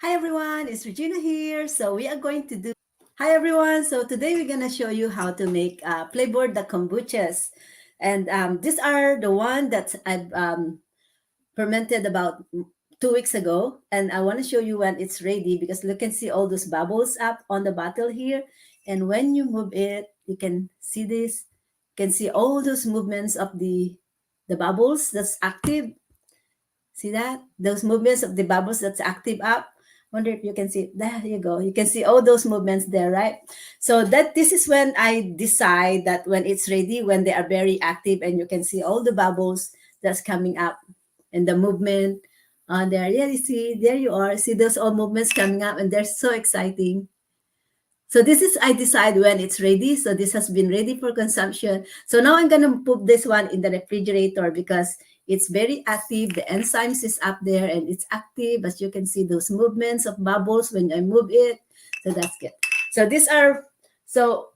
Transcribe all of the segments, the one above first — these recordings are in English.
Hi everyone, it's Regina here. So we are going to do. Hi everyone. So today we're gonna show you how to make flavored the kombuchas, and these are the one that I've fermented about 2 weeks ago, and I want to show you when it's ready because you can see all those bubbles up on the bottle here, and when you move it, you can see this. You can see all those movements of the bubbles that's active. See that? Those movements of the bubbles that's active up. Wonder if you can see. There you go. You can see all those movements there, right? So that this is when I decide that when it's ready, when they are very active and you can see all the bubbles that's coming up and the movement on there. Yeah, you see, there you are. See those all movements coming up and they're so exciting. So this is, I decide when it's ready. So this has been ready for consumption. So now I'm gonna put this one in the refrigerator because it's very active. The enzymes is up there and it's active. As you can see, those movements of bubbles when I move it. So that's good. So these are, so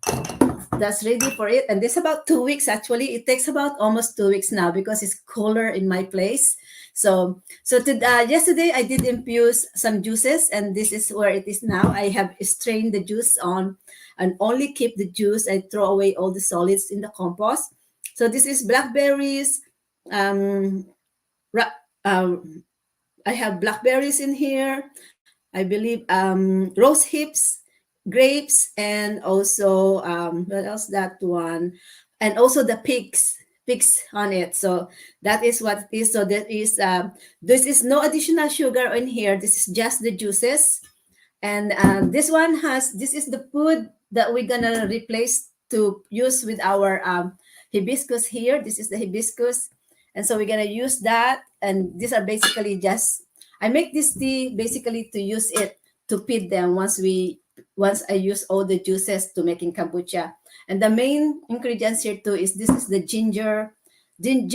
that's ready for it. And this about 2 weeks actually. It takes about almost 2 weeks now because it's cooler in my place. Yesterday I did infuse some juices, and this is where it is now. I have strained the juice on, and only keep the juice. I throw away all the solids in the compost. So this is blackberries. Um, ra- um, I have blackberries in here. I believe rose hips, grapes, and also what else? That one, and also the pigs on it. So that is what it is. So that is this is no additional sugar in here. This is just the juices, and this one has, this is the food that we're gonna replace to use with our hibiscus here. This is the hibiscus, and so we're gonna use that. And these are basically just, I make this tea basically to use it to feed them once I use all the juices to making kombucha. And the main ingredients here too is, this is the ginger, dried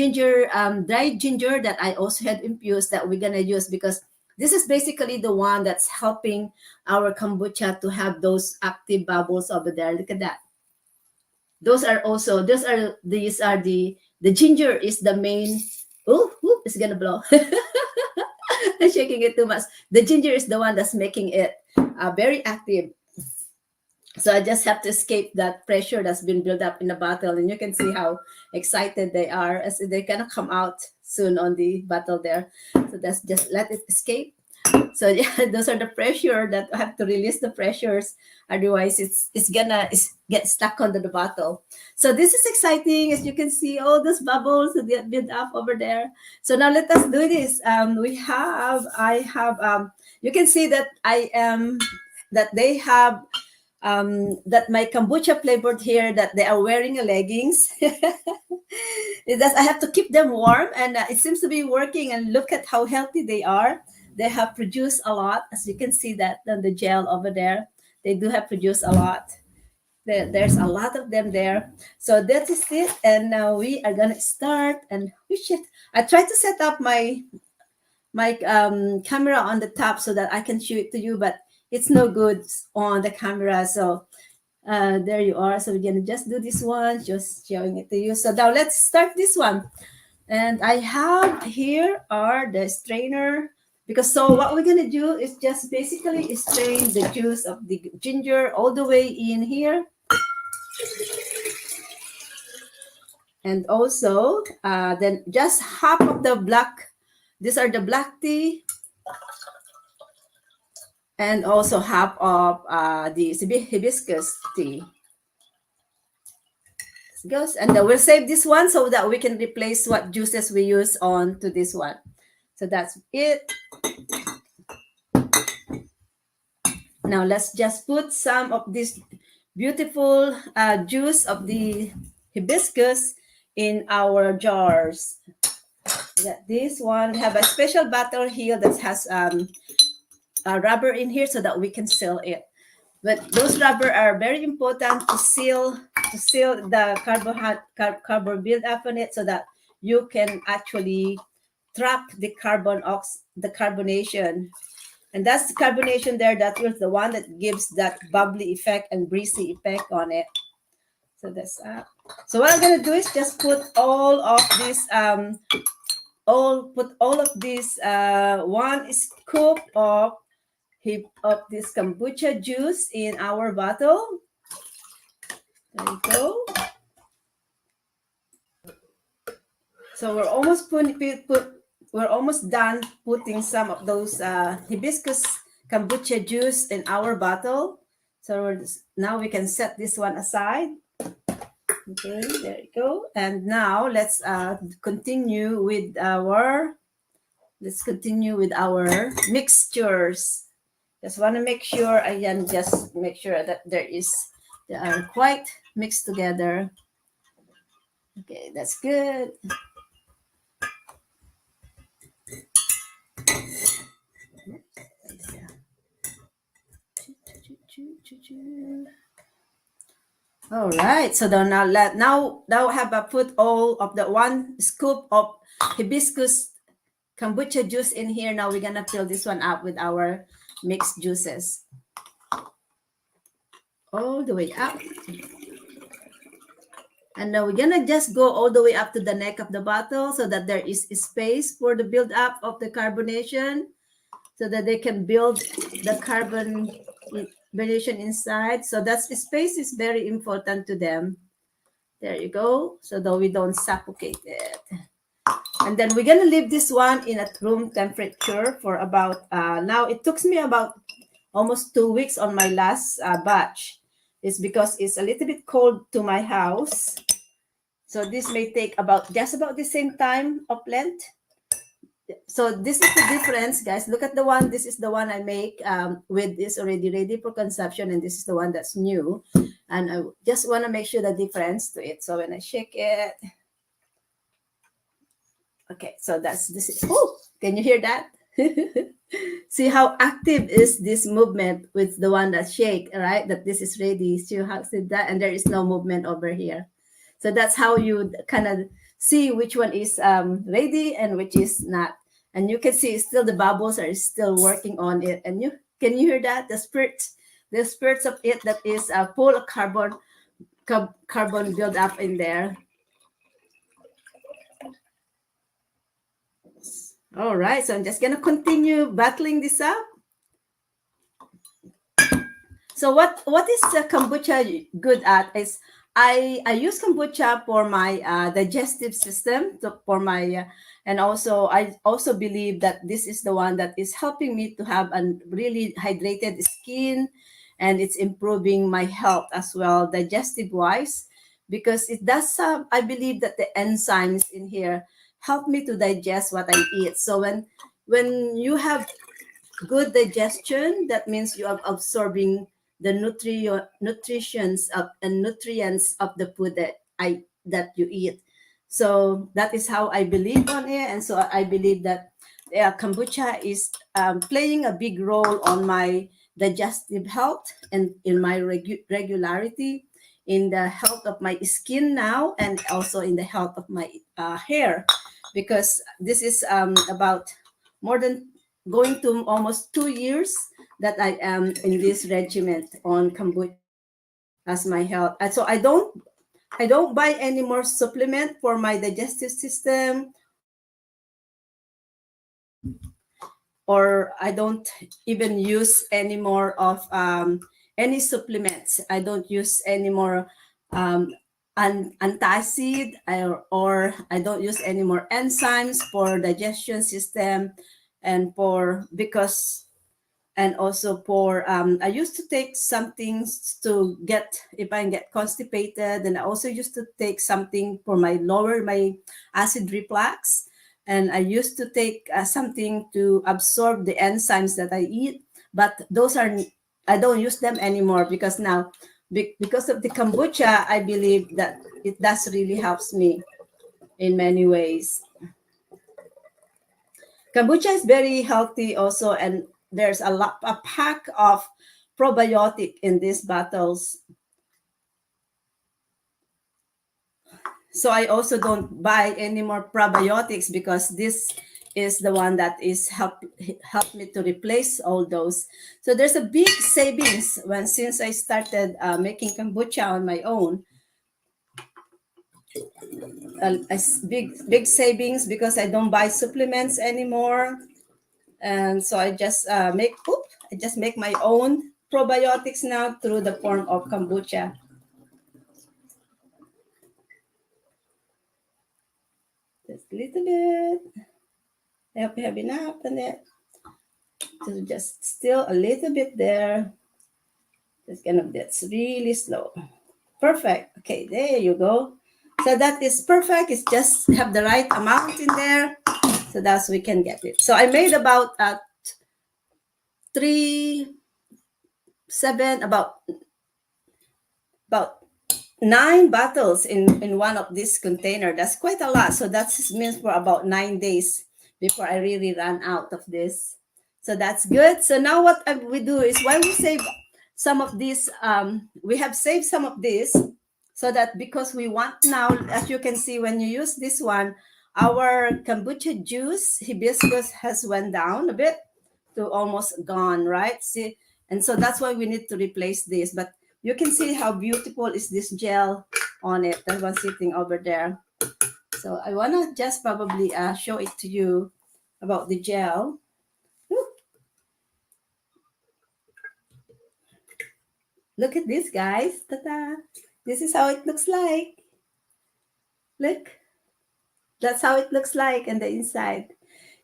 ginger that I also had infused that we're gonna use because this is basically the one that's helping our kombucha to have those active bubbles over there. Look at that. These are the ginger is the main. Oh, it's gonna blow. I'm shaking it too much. The ginger is the one that's making it very active. So I just have to escape that pressure that's been built up in the bottle, and you can see how excited they are as they're gonna come out soon on the bottle there. So that's just let it escape. So yeah, those are the pressure that I have to release the pressures. Otherwise, it's get stuck under the bottle. So this is exciting, as you can see all those bubbles that get built up over there. So now let us do this. I have you can see that I am that they have that my kombucha flavored here that they are wearing a leggings. It does. I have to keep them warm, and it seems to be working. And look at how healthy they are. They have produced a lot, as you can see that on the gel over there. They do have produced a lot. There's a lot of them there. So that is it. And now we are gonna start. And we should. I try to set up my camera on the top so that I can show it to you, but it's no good on the camera. So there you are. So we're gonna just do this one, just showing it to you. So now let's start this one. And I have here are the strainer, because so what we're gonna do is just basically strain the juice of the ginger all the way in here. And also then just half of the black, these are the black tea, and also half of the hibiscus tea. Goes, and we'll save this one so that we can replace what juices we use on to this one. So that's it. Now let's just put some of this beautiful juice of the hibiscus in our jars. This one have a special bottle here that has a rubber in here so that we can seal it. But those rubber are very important to seal the carbon build up on it so that you can actually trap the the carbonation. And that's the carbonation there, that was the one that gives that bubbly effect and breezy effect on it. So that's so what I'm gonna do is just put all of this all of this 1 scoop of heap up this kombucha juice in our bottle. There you go. So we're almost done putting some of those hibiscus kombucha juice in our bottle. So now we can set this one aside. Okay, there you go. And now let's continue with our mixtures. Just want to make sure, again, just make sure that they are quite mixed together. Okay, that's good. All right. So now have I put all of the 1 scoop of hibiscus kombucha juice in here. Now we're gonna fill this one up with our mixed juices all the way up. And now we're gonna just go all the way up to the neck of the bottle so that there is space for the build up of the carbonation, so that they can build the carbonation inside. So that space is very important to them. There you go. So that we don't suffocate it. And then we're gonna leave this one in at room temperature for about now it took me about almost 2 weeks on my last batch. It's because it's a little bit cold to my house. So this may take just about the same time of length. So this is the difference, guys. Look at the one. This is the one I make with this already ready for consumption, and this is the one that's new. And I just want to make sure the difference to it. So when I shake it, okay. So that's this. Oh, can you hear that? See how active is this movement with the one that shake, right? That this is ready. See how that, and there is no movement over here. So that's how you kind of see which one is ready and which is not. And you can see still the bubbles are still working on it. And can you hear that? The spirits of it that is full of carbon build up in there. All right, so I'm just gonna continue battling this up. So what is kombucha good at is I use kombucha for my digestive system, and also I also believe that this is the one that is helping me to have a really hydrated skin, and it's improving my health as well, digestive wise, because it does I believe that the enzymes in here help me to digest what I eat. So when you have good digestion, that means you are absorbing the nutrients of the food that you eat. So that is how I believe on it, and so I believe that kombucha is playing a big role on my digestive health and in my regularity, in the health of my skin now, and also in the health of my hair, because this is about more than going to almost 2 years that I am in this regiment on kombucha as my health. And so I don't buy any more supplement for my digestive system, or I don't even use any more of any supplements. I don't use any more antacid, or I don't use any more enzymes for digestion system, and also for I used to take something to get, if I get constipated, and I also used to take something for lower my acid reflux, and I used to take something to absorb the enzymes that I eat, but I don't use them anymore, because now because of the kombucha, I believe that it does really helps me in many ways. Kombucha is very healthy also, and there's a pack of probiotic in these bottles. So I also don't buy any more probiotics, because this is the one that is help me to replace all those. So there's a big savings since I started making kombucha on my own. A big savings, because I don't buy supplements anymore. And so I just I just make my own probiotics now through the form of kombucha. Just a little bit. I hope you have enough on it. So just still a little bit there. Just kind of that's really slow. Perfect. Okay, there you go. So that is perfect. It's just have the right amount in there. So that's we can get it. So I made about three, seven, about 9 bottles in one of this container. That's quite a lot. So that means for about 9 days before I really run out of this. So that's good. So now what we do is why we save some of this. We have saved some of this so that because we want now, as you can see, when you use this one, our kombucha juice hibiscus has went down a bit to almost gone, right? See, and so that's why we need to replace this. But you can see how beautiful is this gel on it. That one sitting over there. So I want to just probably show it to you about the gel. Woo. Look at this, guys. Ta-da. This is how it looks like. Look. That's how it looks like on the inside.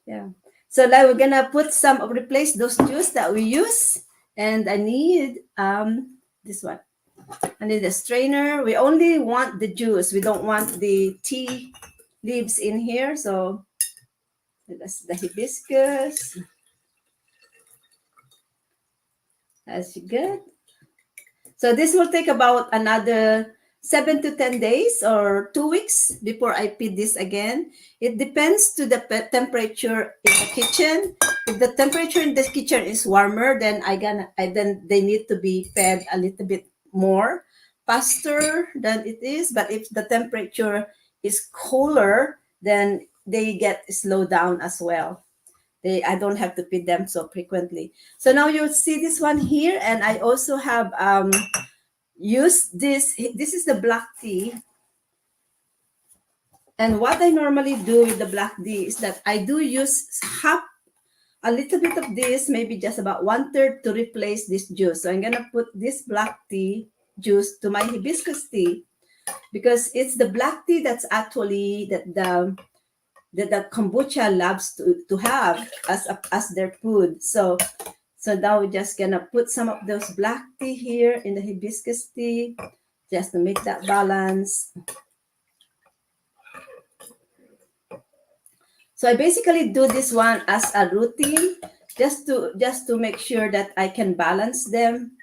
Yeah. So now we're gonna put some replace those juice that we use. And I need this one. I need a strainer. We only want the juice. We don't want the tea leaves in here. So that's the hibiscus. That's good. So this will take about another 7 to 10 days or 2 weeks before I feed this again. It depends to the temperature in the kitchen. If the temperature in the kitchen is warmer, then then they need to be fed a little bit more faster than it is. But if the temperature is cooler, then they get slowed down as well. I don't have to feed them so frequently. So now you see this one here, and I also have used this. This is the black tea. And what I normally do with the black tea is that I do use a little bit of this, maybe just about 1/3 to replace this juice. So I'm gonna put this black tea juice to my hibiscus tea because it's the black tea that's actually the kombucha loves to have as their food. So now we're just gonna put some of those black tea here in the hibiscus tea just to make that balance. So I basically do this one as a routine just to make sure that I can balance them.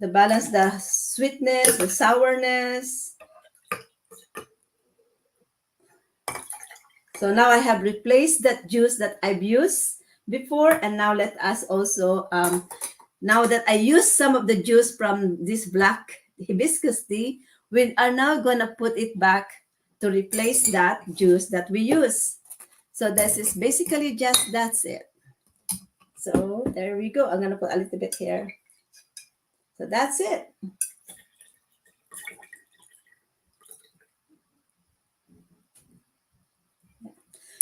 The sweetness, the sourness. So now I have replaced that juice that I've used before, and now let us also, now that I use some of the juice from this black hibiscus tea, we are now going to put it back to replace that juice that we use. So this is basically that's it. So there we go. I'm going to put a little bit here. So that's it.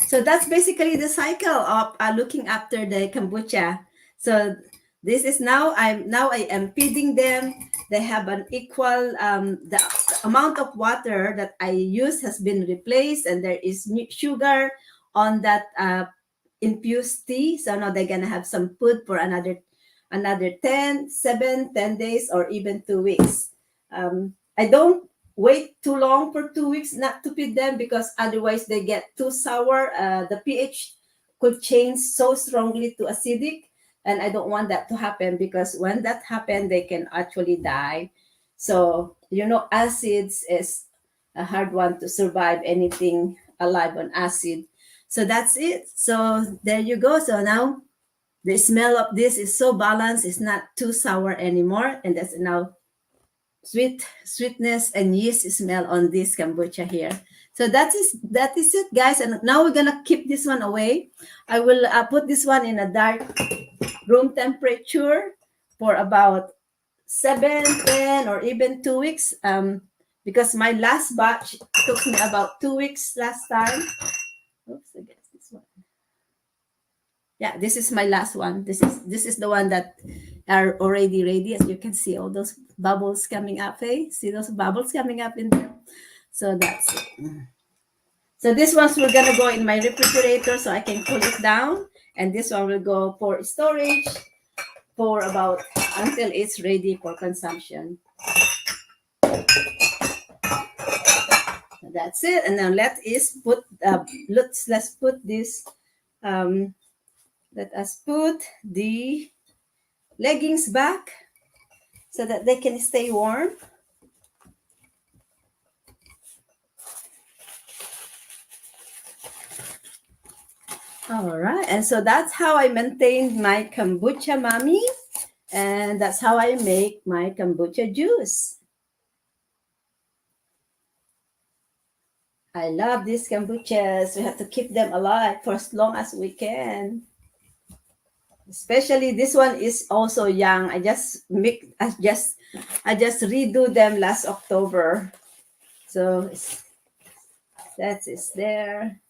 So that's basically the cycle of looking after the kombucha. So this is now I am feeding them. They have an equal the amount of water that I use has been replaced, and there is sugar on that infused tea. So now they're gonna have some food for another 10 days or even 2 weeks. I don't wait too long for 2 weeks not to feed them because otherwise they get too sour. The pH could change so strongly to acidic, and I don't want that to happen because when that happens, they can actually die. So acids is a hard one to survive anything alive on acid. So that's it. So there you go. So now the smell of this is so balanced. It's not too sour anymore, and that's now sweetness and yeast smell on this kombucha here. So that is it, guys. And now we're gonna keep this one away. I will put this one in a dark room temperature for about 7, 10, or even 2 weeks. Because my last batch took me about 2 weeks last time. Oops, I guess this one. Yeah, this is my last one. This is the one that are already ready. As you can see, all those bubbles coming up. Hey, see those bubbles coming up in there. So that's it. So this ones will gonna go in my refrigerator so I can cool it down, and this one will go for storage for about until it's ready for consumption. That's it. And now let's put this. Um, Let us put the leggings back so that they can stay warm. All right, and so that's how I maintain my kombucha mommy, and that's how I make my kombucha juice. I love these kombuchas. We have to keep them alive for as long as we can. Especially this one is also young. I just redo them last October. So that is there.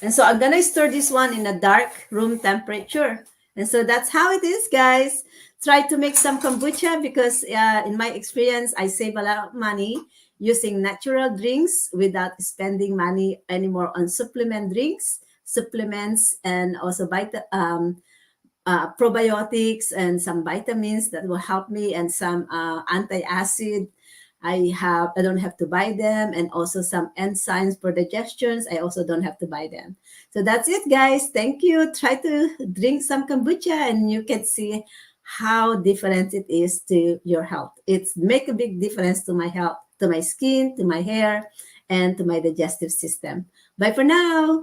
And so I'm gonna store this one in a dark room temperature. And so that's how it is, guys. Try to make some kombucha because in my experience, I save a lot of money using natural drinks without spending money anymore on supplements, and also probiotics and some vitamins that will help me, and some anti-acid. I don't have to buy them, and also some enzymes for digestions. I also don't have to buy them. So that's it, guys. Thank you. Try to drink some kombucha, and you can see how different it is to your health. It's make a big difference to my health, to my skin, to my hair, and to my digestive system. Bye for now.